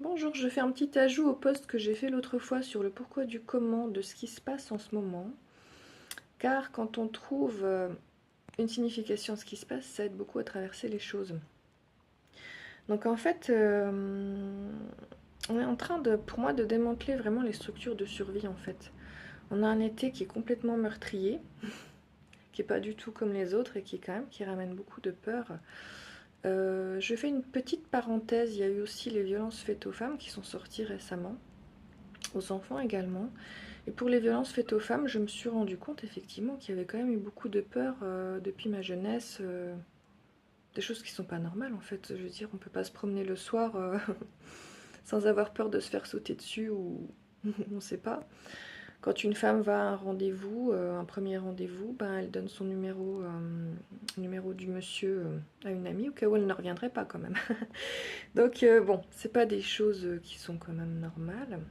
Bonjour, je fais un petit ajout au post que j'ai fait l'autre fois sur le pourquoi du comment de ce qui se passe en ce moment. Car quand on trouve une signification à ce qui se passe, ça aide beaucoup à traverser les choses. Donc en fait, on est en train de, pour moi, de démanteler vraiment les structures de survie en fait. On a un été qui est complètement meurtrier, qui est pas du tout comme les autres et qui ramène beaucoup de peur. Je fais une petite parenthèse, il y a eu aussi les violences faites aux femmes qui sont sorties récemment, aux enfants également. Et pour les violences faites aux femmes, je me suis rendu compte effectivement qu'il y avait quand même eu beaucoup de peur depuis ma jeunesse, des choses qui sont pas normales en fait. Je veux dire, on peut pas se promener le soir sans avoir peur de se faire sauter dessus ou on sait pas. Quand une femme va à un rendez-vous, un premier rendez-vous, ben, elle donne son numéro du monsieur à une amie au cas où elle ne reviendrait pas quand même. Donc bon, c'est pas des choses qui sont quand même normales.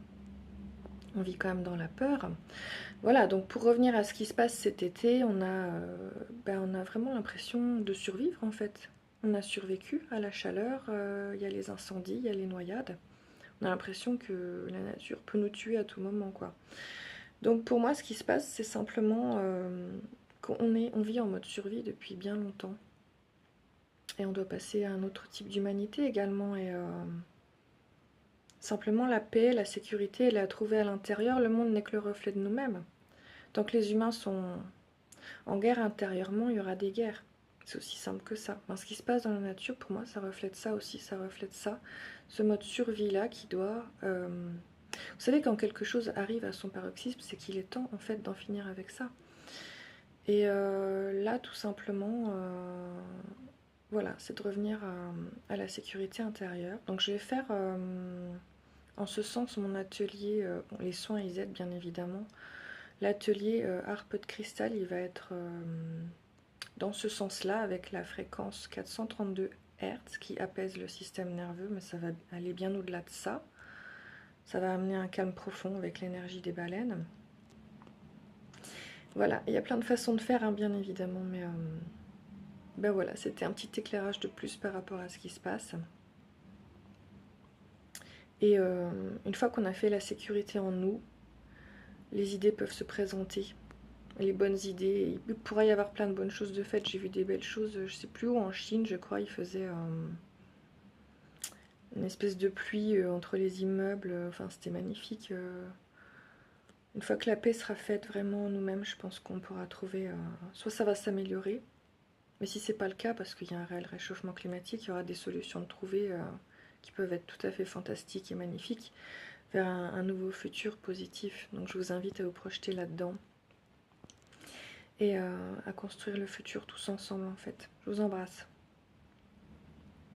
On vit quand même dans la peur. Voilà, donc pour revenir à ce qui se passe cet été, on a vraiment l'impression de survivre en fait. On a survécu à la chaleur, il y a les incendies, il y a les noyades. On a l'impression que la nature peut nous tuer à tout moment, quoi. Donc pour moi, ce qui se passe, c'est simplement on vit en mode survie depuis bien longtemps. Et on doit passer à un autre type d'humanité également. Et simplement la paix, la sécurité, elle est à trouver à l'intérieur. Le monde n'est que le reflet de nous-mêmes. Tant que les humains sont en guerre intérieurement, il y aura des guerres. C'est aussi simple que ça. Enfin, ce qui se passe dans la nature, pour moi, ça reflète ça aussi, ça reflète ça. Ce mode survie-là qui doit... Vous savez, quand quelque chose arrive à son paroxysme, c'est qu'il est temps, en fait, d'en finir avec ça. Et là, tout simplement, voilà, c'est de revenir à la sécurité intérieure. Donc je vais faire, en ce sens, mon atelier, bon, les soins, ils aident bien évidemment. L'atelier harpe de cristal, il va être dans ce sens-là, avec la fréquence 432 Hz qui apaise le système nerveux, mais ça va aller bien au-delà de ça. Ça va amener un calme profond avec l'énergie des baleines. Voilà, il y a plein de façons de faire, hein, bien évidemment, mais ben voilà, c'était un petit éclairage de plus par rapport à ce qui se passe. Et une fois qu'on a fait la sécurité en nous, les idées peuvent se présenter. Les bonnes idées, il pourrait y avoir plein de bonnes choses de faites. J'ai vu des belles choses, je sais plus où, en Chine, je crois, ils faisaient une espèce de pluie entre les immeubles. Enfin, c'était magnifique. Une fois que la paix sera faite vraiment en nous-mêmes, je pense qu'on pourra trouver... soit ça va s'améliorer, mais si c'est pas le cas, parce qu'il y a un réel réchauffement climatique, il y aura des solutions de trouver qui peuvent être tout à fait fantastiques et magnifiques vers un nouveau futur positif. Donc je vous invite à vous projeter là-dedans et à construire le futur tous ensemble en fait. Je vous embrasse.